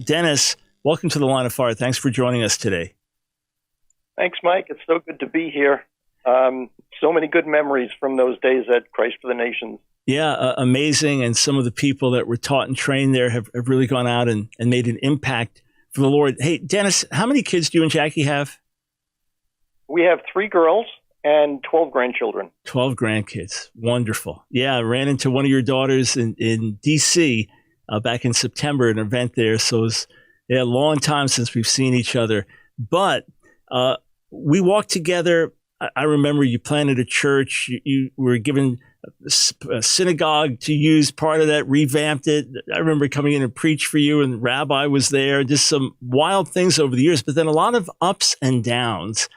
Dennis, welcome to the Line of Fire. Thanks for joining us today. Thanks, Mike. It's so good to be here. So many good memories from those days at Christ for the Nations. Yeah, amazing. And some of the people that were taught and trained there have really gone out and made an impact for the Lord. Hey, Dennis, how many kids do you and Jackie have? We have 3 girls and 12 grandchildren. 12 grandkids. Wonderful. Yeah, I ran into one of your daughters in D.C. Back in September, an event there. So it was a long time since we've seen each other. But we walked together. I remember you planted a church. You were given a synagogue to use part of that, revamped it. I remember coming in and preach for you, and the rabbi was there. Just some wild things over the years, but then a lot of ups and downs.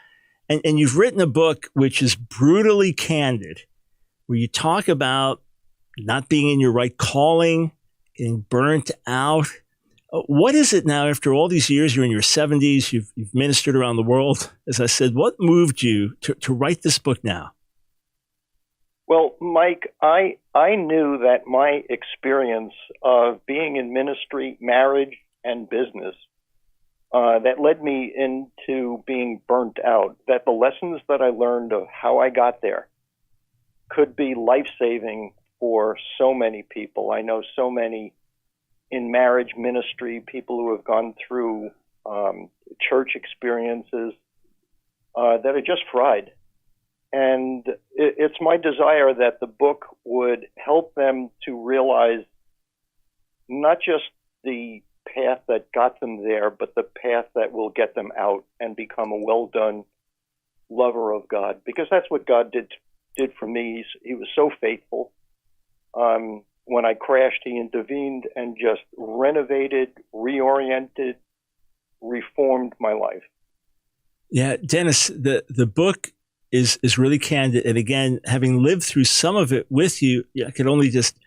And you've written a book which is brutally candid, where you talk about not being in your right calling, getting burnt out. What is it now after all these years? You're in your 70s. You've ministered around the world. As I said, what moved you to write this book now? Well, Mike, I knew that my experience of being in ministry, marriage, and business that led me into being burnt out, that the lessons that I learned of how I got there could be life-saving for so many people. I know so many in marriage ministry, people who have gone through church experiences that are just fried. And it's my desire that the book would help them to realize not just the path that got them there, but the path that will get them out and become a well-done lover of God. Because that's what God did for me. He was so faithful. When I crashed, he intervened and just renovated, reoriented, reformed my life. Yeah, Dennis, the book is really candid. And again, having lived through some of it with you, I could only just,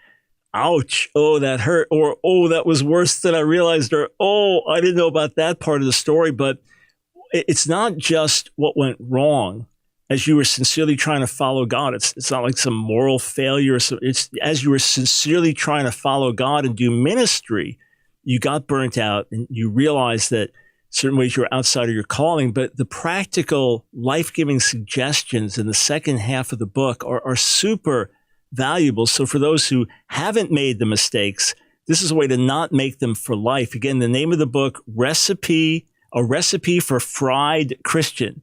ouch, oh, that hurt, or, oh, that was worse than I realized, or, oh, I didn't know about that part of the story. But it's not just what went wrong as you were sincerely trying to follow God. It's not like some moral failure. So it's as you were sincerely trying to follow God and do ministry, you got burnt out and you realized that certain ways you're outside of your calling. But the practical life-giving suggestions in the second half of the book are super valuable. So for those who haven't made the mistakes, this is a way to not make them for life. Again, the name of the book, A Recipe for Fried Christian,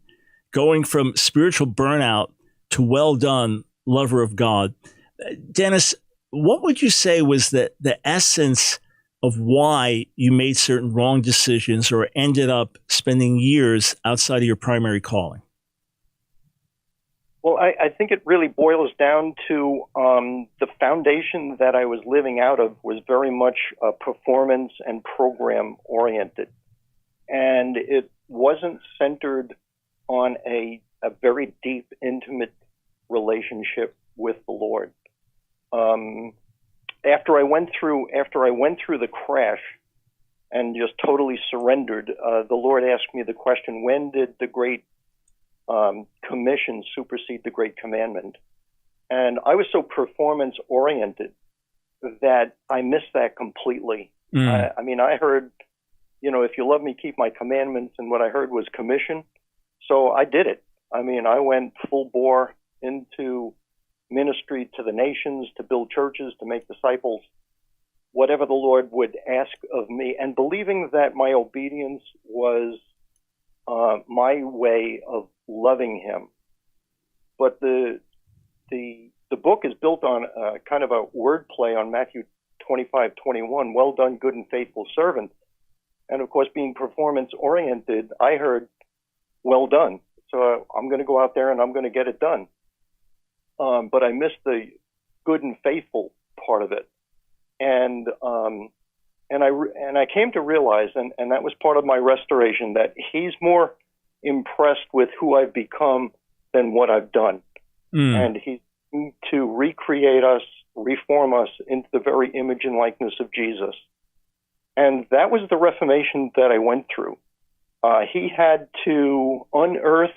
going from spiritual burnout to well done lover of God. Dennis, what would you say was the essence of why you made certain wrong decisions or ended up spending years outside of your primary calling? Well, I think it really boils down to the foundation that I was living out of was very much performance and program oriented. And it wasn't centered on a very deep, intimate relationship with the Lord. After I went through the crash and just totally surrendered, the Lord asked me the question, when did the Great Commission supersede the Great Commandment? And I was so performance oriented that I missed that completely. I mean, I heard, if you love me, keep my commandments. And what I heard was commission. So I did it. I mean, I went full bore into ministry to the nations, to build churches, to make disciples, whatever the Lord would ask of me, and believing that my obedience was my way of loving him. But the book is built on kind of a word play on Matthew 25:21, well done, good and faithful servant. And of course, being performance oriented, I heard, well done. So I'm going to go out there and I'm going to get it done. But I missed the good and faithful part of it. And I came to realize, and that was part of my restoration, that he's more impressed with who I've become than what I've done. And he's to recreate us, reform us into the very image and likeness of Jesus. And that was the reformation that I went through. He had to unearth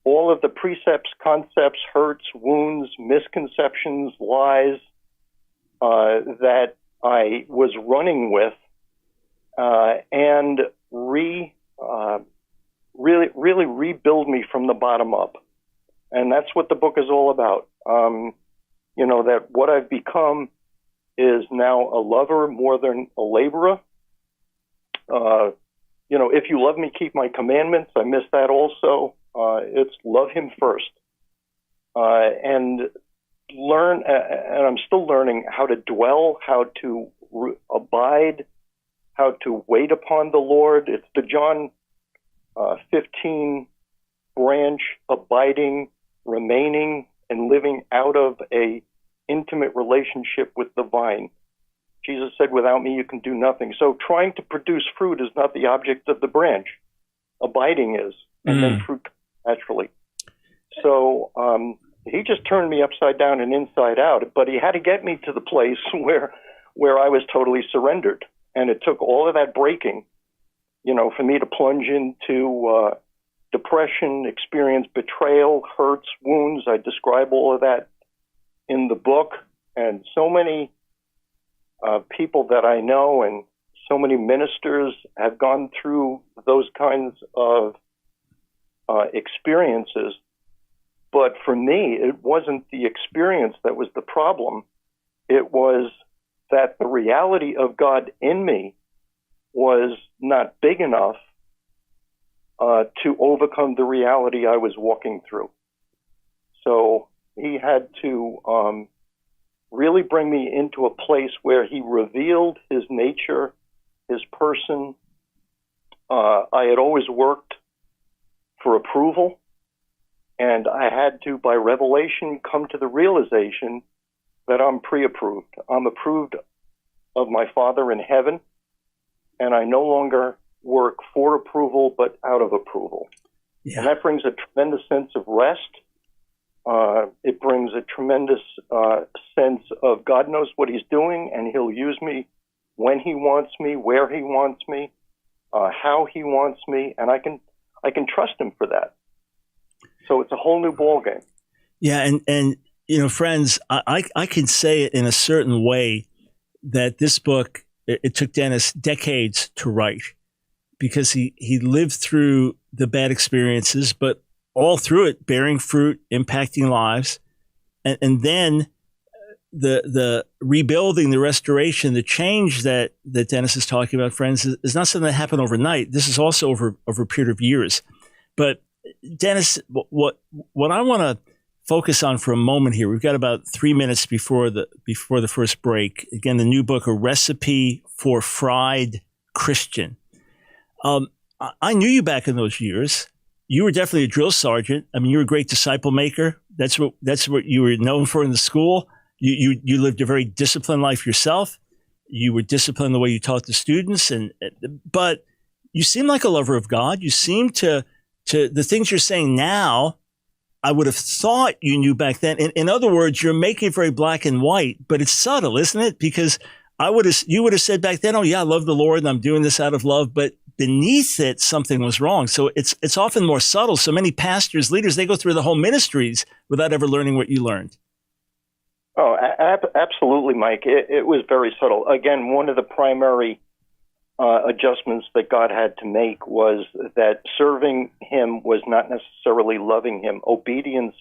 all of the precepts, concepts, hurts, wounds, misconceptions, lies that I was running with and really rebuild me from the bottom up. And that's what the book is all about. That what I've become is now a lover more than a laborer. If you love me, keep my commandments. I miss that also. It's love him first. And learn, and I'm still learning how to dwell, how to abide, how to wait upon the Lord. It's the John 15 branch, abiding, remaining, and living out of a intimate relationship with the vine. Jesus said, without me, you can do nothing. So trying to produce fruit is not the object of the branch. Abiding is, and then fruit comes naturally. So he just turned me upside down and inside out, but he had to get me to the place where I was totally surrendered. And it took all of that breaking, for me to plunge into depression, experience betrayal, hurts, wounds. I describe all of that in the book. And so many people that I know and so many ministers have gone through those kinds of experiences. But for me, it wasn't the experience that was the problem. It was that the reality of God in me was not big enough to overcome the reality I was walking through. So he had to really bring me into a place where he revealed his nature, his person. I had always worked for approval, and I had to, by revelation, come to the realization that I'm pre-approved. I'm approved of my Father in heaven, and I no longer work for approval, but out of approval. Yeah. And that brings a tremendous sense of rest. It brings a tremendous sense of God knows what he's doing, and he'll use me when he wants me, where he wants me, how he wants me, and I can trust him for that. So it's a whole new ballgame. Yeah, and friends, I can say it in a certain way that this book, it took Dennis decades to write because he lived through the bad experiences, but all through it, bearing fruit, impacting lives. And then the rebuilding, the restoration, the change that Dennis is talking about, friends, is not something that happened overnight. This is also over a period of years. But Dennis, what I want to focus on for a moment here, we've got about 3 minutes before the first break. Again, the new book, A Recipe for Fried Christian. I knew you back in those years. You were definitely a drill sergeant. I mean, you were a great disciple maker. That's what you were known for in the school. You lived a very disciplined life yourself. You were disciplined the way you taught the students, but you seem like a lover of God. You seem to the things you're saying now, I would have thought you knew back then. In other words, you're making it very black and white, but it's subtle, isn't it? Because you would have said back then, oh yeah, I love the Lord and I'm doing this out of love, but beneath it, something was wrong. So it's often more subtle. So many pastors, leaders, they go through the whole ministries without ever learning what you learned. Oh, absolutely, Mike. It was very subtle. Again, one of the primary adjustments that God had to make was that serving him was not necessarily loving him. Obedience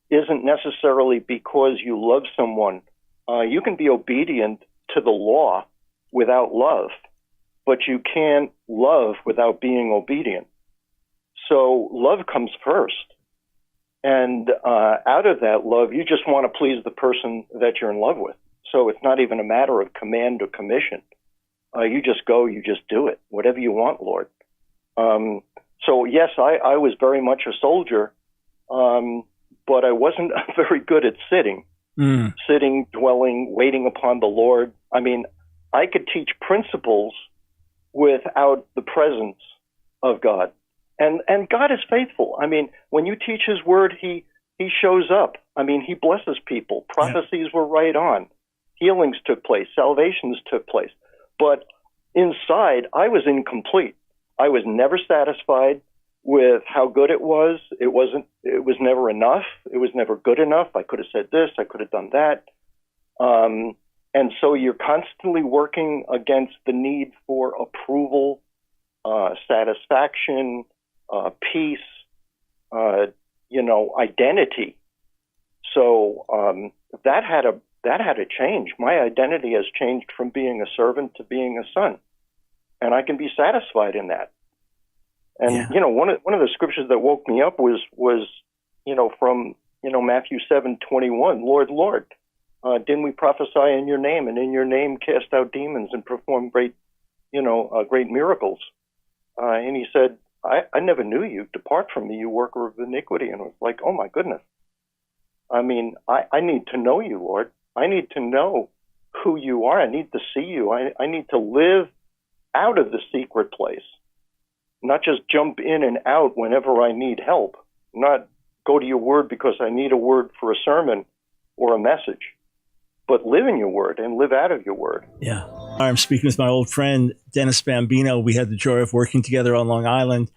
isn't necessarily because you love someone. You can be obedient to the law without love, but you can't love without being obedient. So love comes first. And out of that love, you just want to please the person that you're in love with. So it's not even a matter of command or commission. You just go, you just do it, whatever you want, Lord. So yes, I was very much a soldier, but I wasn't very good at sitting, dwelling, waiting upon the Lord. I mean, I could teach principles without the presence of God. And God is faithful. I mean, when you teach his word, he shows up. I mean, he blesses people. Prophecies were right on. Healings took place. Salvations took place. But inside, I was incomplete. I was never satisfied with how good it was. It was never enough. It was never good enough. I could have said this. I could have done that. And so you're constantly working against the need for approval, satisfaction, peace, identity. So that had to change. My identity has changed from being a servant to being a son, and I can be satisfied in that. And one of the scriptures that woke me up was from Matthew 7:21. Lord, didn't we prophesy in your name, and in your name cast out demons and perform great miracles? And he said, I never knew you. Depart from me, you worker of iniquity. And it was like, oh my goodness. I mean, I need to know you, Lord. I need to know who you are. I need to see you. I need to live out of the secret place, not just jump in and out whenever I need help, not go to your word because I need a word for a sermon or a message, but live in your word and live out of your word. Yeah. I'm speaking with my old friend, Dennis Bambino. We had the joy of working together on Long Island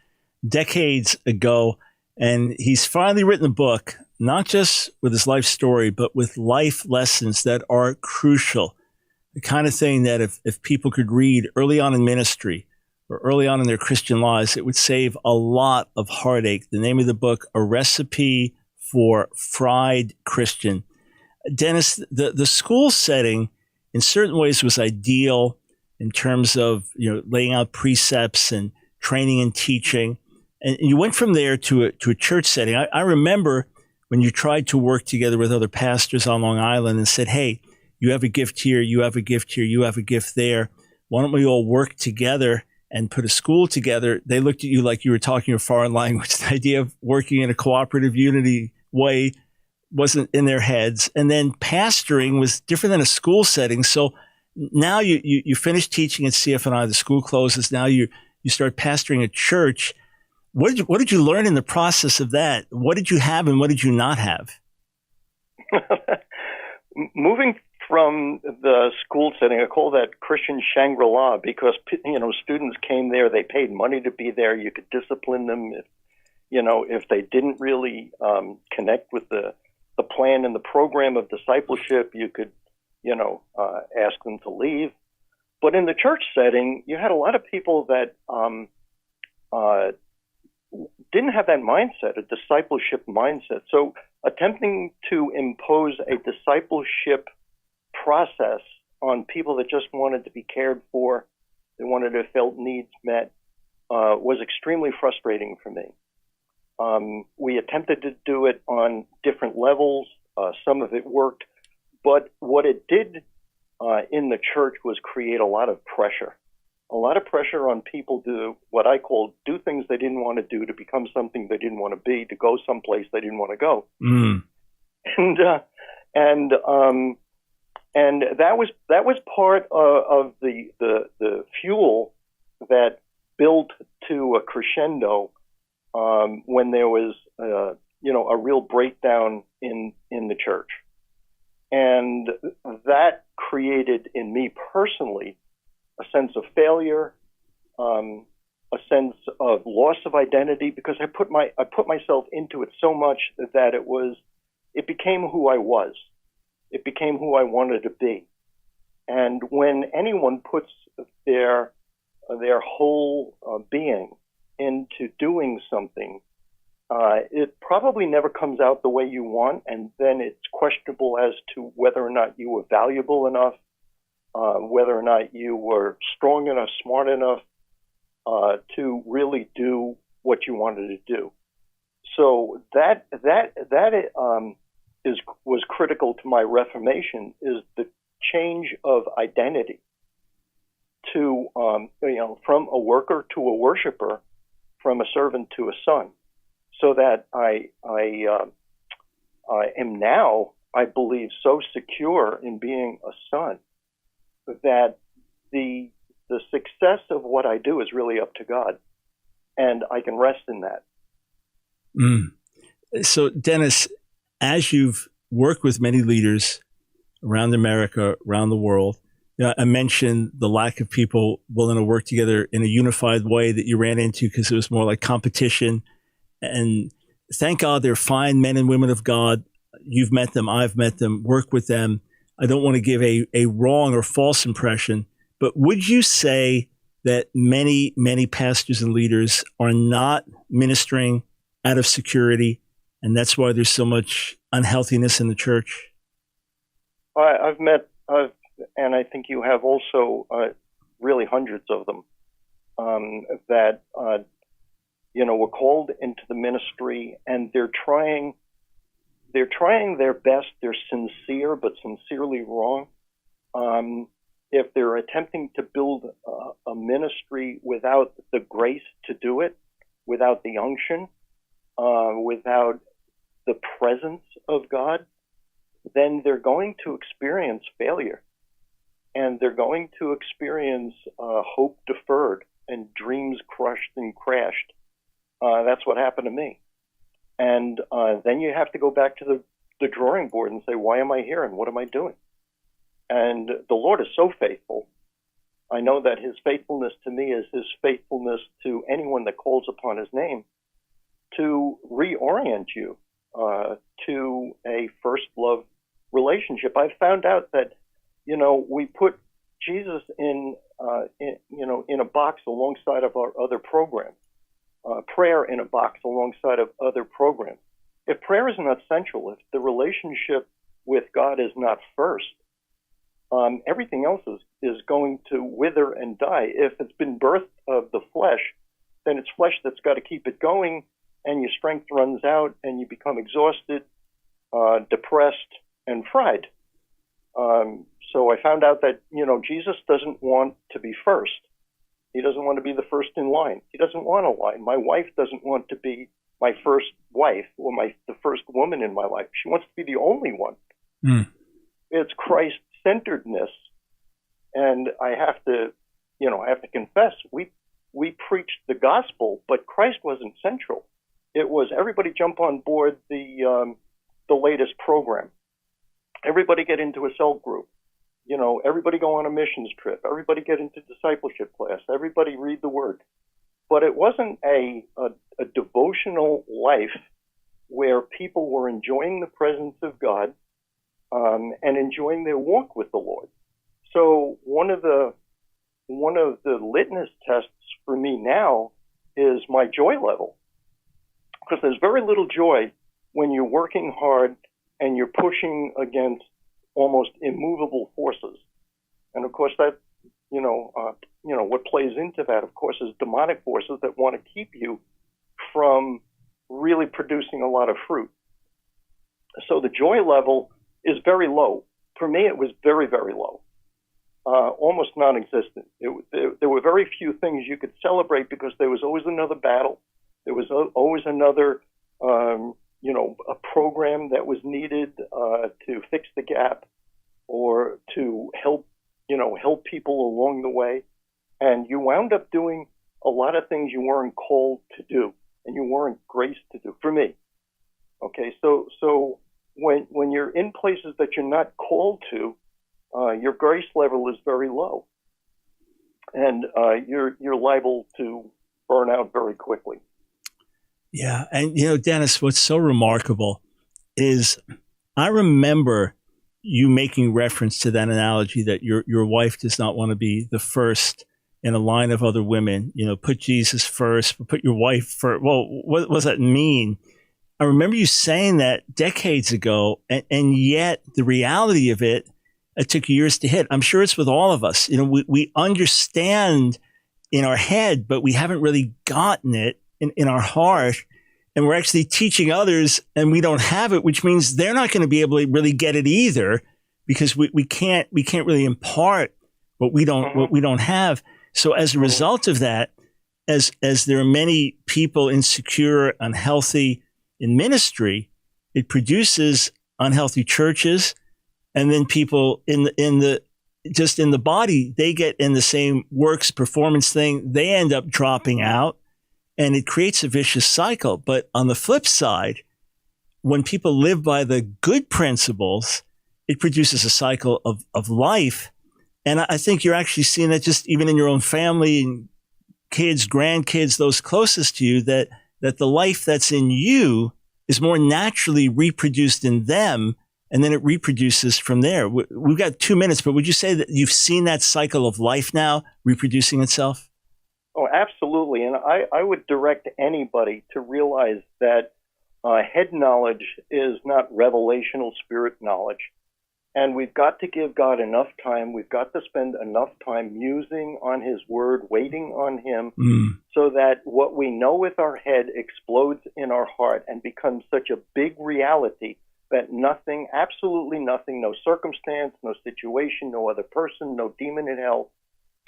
decades ago, and he's finally written a book, not just with his life story, but with life lessons that are crucial. The kind of thing that if people could read early on in ministry or early on in their Christian lives, it would save a lot of heartache. The name of the book, A Recipe for Fried Christian. Dennis, the school setting in certain ways was ideal in terms of laying out precepts and training and teaching. And you went from there to a church setting. I remember when you tried to work together with other pastors on Long Island and said, hey, you have a gift here, you have a gift here, you have a gift there. Why don't we all work together and put a school together? They looked at you like you were talking a foreign language. The idea of working in a cooperative unity way wasn't in their heads. And then pastoring was different than a school setting. So now you finish teaching at CFNI, the school closes. Now you start pastoring a church. What did you learn in the process of that? What did you have and what did you not have? Moving from the school setting, I call that Christian Shangri-La because, students came there, they paid money to be there. You could discipline them if they didn't really connect with the plan and the program of discipleship. You could, ask them to leave. But in the church setting, you had a lot of people that didn't have that mindset, a discipleship mindset. So attempting to impose a discipleship process on people that just wanted to be cared for, they wanted their felt needs met, was extremely frustrating for me. We attempted to do it on different levels. Some of it worked. But what it did in the church was create a lot of pressure on people to what I call do things they didn't want to do, to become something they didn't want to be, to go someplace they didn't want to go. And that was part of the fuel that built to a crescendo when there was a real breakdown in the church, and that created in me personally a sense of failure, a sense of loss of identity, because I put myself into it so much that it became who I was. It became who I wanted to be. And when anyone puts their whole being into doing something, it probably never comes out the way you want, and then it's questionable as to whether or not you were valuable enough, whether or not you were strong enough, smart enough to really do what you wanted to do. So that was critical to my reformation, is the change of identity to from a worker to a worshiper, from a servant to a son, so that I am now, I believe, so secure in being a son that the success of what I do is really up to God, and I can rest in that. So, Dennis, as you've worked with many leaders around America, around the world, I mentioned the lack of people willing to work together in a unified way that you ran into because it was more like competition. And thank God they're fine men and women of God. You've met them. I've met them. Work with them. I don't want to give a wrong or false impression, but would you say that many pastors and leaders are not ministering out of security, and that's why there's so much unhealthiness in the church? I've met, and I think you have also, really hundreds of them that were called into the ministry, and they're trying their best. They're sincere, but sincerely wrong. If they're attempting to build a ministry without the grace to do it, without the unction, without the presence of God, then they're going to experience failure. And they're going to experience hope deferred and dreams crushed and crashed. That's what happened to me. And then you have to go back to the drawing board and say, why am I here and what am I doing? And the Lord is so faithful. I know that his faithfulness to me is his faithfulness to anyone that calls upon his name to reorient you to a first love relationship. I've found out that, we put Jesus in a box alongside of our other programs, prayer in a box alongside of other programs. If prayer is not central, if the relationship with God is not first, everything else is going to wither and die. If it's been birthed of the flesh, then it's flesh that's got to keep it going, and your strength runs out, and you become exhausted, depressed, and fried. So I found out that, Jesus doesn't want to be first. He doesn't want to be the first in line. He doesn't want a line. My wife doesn't want to be my first wife or the first woman in my life. She wants to be the only one. Mm. It's Christ-centeredness. And I have to confess, we preached the gospel, but Christ wasn't central. It was everybody jump on board the latest program. Everybody get into a cell group. Everybody go on a missions trip. Everybody get into discipleship class. Everybody read the word. But it wasn't a devotional life where people were enjoying the presence of God and enjoying their walk with the Lord. So one of the litmus tests for me now is my joy level, because there's very little joy when you're working hard and you're pushing against almost immovable forces. And of course that, what plays into that, of course, is demonic forces that want to keep you from really producing a lot of fruit. So the joy level is very low. For me, it was very, very low, almost non-existent. There were very few things you could celebrate because there was always another battle. There was always another, a program that was needed to fix the gap or to help people along the way. And you wound up doing a lot of things you weren't called to do and you weren't graced to do, for me. Okay, so when you're in places that you're not called to, your grace level is very low, and you're liable to burn out very quickly. Yeah, and Dennis, what's so remarkable is I remember you making reference to that analogy that your wife does not want to be the first in a line of other women. Put Jesus first, but put your wife first. Well, what does that mean? I remember you saying that decades ago, and yet the reality of it took years to hit. I'm sure it's with all of us. We understand in our head, but we haven't really gotten it in our heart. And we're actually teaching others and we don't have it, which means they're not going to be able to really get it either, because we can't really impart what we don't have. So as a result of that, as there are many people insecure, unhealthy in ministry, it produces unhealthy churches, and then people in the body, they get in the same works performance thing, they end up dropping out, and it creates a vicious cycle. But on the flip side, when people live by the good principles, it produces a cycle of life. And I think you're actually seeing that just even in your own family and kids, grandkids, those closest to you, that the life that's in you is more naturally reproduced in them, and then it reproduces from there. We've got 2 minutes, but would you say that you've seen that cycle of life now reproducing itself? Oh, absolutely. And I would direct anybody to realize that head knowledge is not revelational spirit knowledge. And we've got to give God enough time. We've got to spend enough time musing on his word, waiting on him, so that what we know with our head explodes in our heart and becomes such a big reality that nothing, absolutely nothing, no circumstance, no situation, no other person, no demon in hell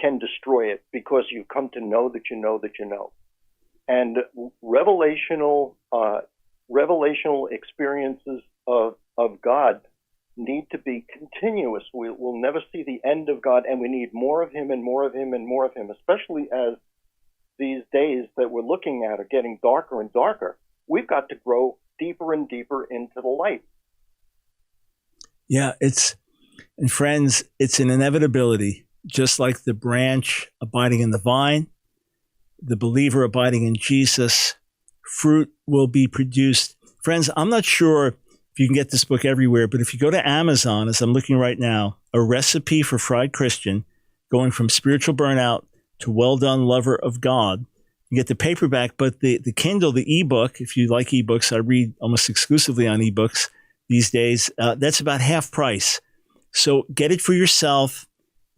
can destroy it, because you've come to know that you know that you know. And revelational experiences of God need to be continuous. We'll never see the end of God, and we need more of him and more of him and more of him, especially as these days that we're looking at are getting darker and darker. We've got to grow deeper and deeper into the light. Yeah, and friends, it's an inevitability. Just like the branch abiding in the vine, the believer abiding in Jesus, fruit will be produced. Friends, I'm not sure if you can get this book everywhere, but if you go to Amazon, as I'm looking right now, A Recipe for Fried Christian, going from spiritual burnout to well done lover of God, you get the paperback, but the Kindle, the ebook, if you like ebooks, I read almost exclusively on ebooks these days, that's about half price. So get it for yourself.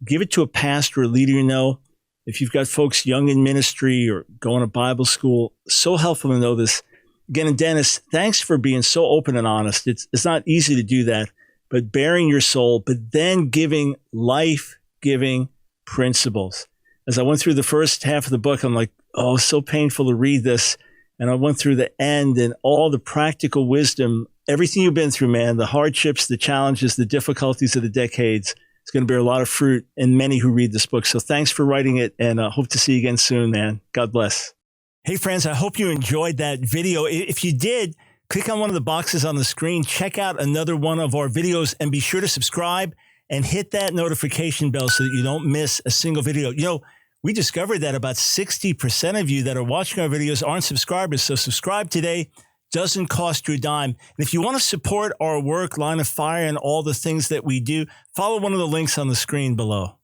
Give it to a pastor or leader you know. If you've got folks young in ministry or going to Bible school, so helpful to know this. Again, and Dennis, thanks for being so open and honest. It's not easy to do that, but bearing your soul, but then giving life-giving principles. As I went through the first half of the book, I'm like, oh, so painful to read this. And I went through the end and all the practical wisdom, everything you've been through, man, the hardships, the challenges, the difficulties of the decades. It's going to bear a lot of fruit in many who read this book. So thanks for writing it, and hope to see you again soon, man. God bless. Hey, friends, I hope you enjoyed that video. If you did, click on one of the boxes on the screen, check out another one of our videos, and be sure to subscribe and hit that notification bell so that you don't miss a single video. You know, we discovered that about 60% of you that are watching our videos aren't subscribers. So subscribe today. Doesn't cost you a dime. And if you want to support our work, Line of Fire, and all the things that we do, follow one of the links on the screen below.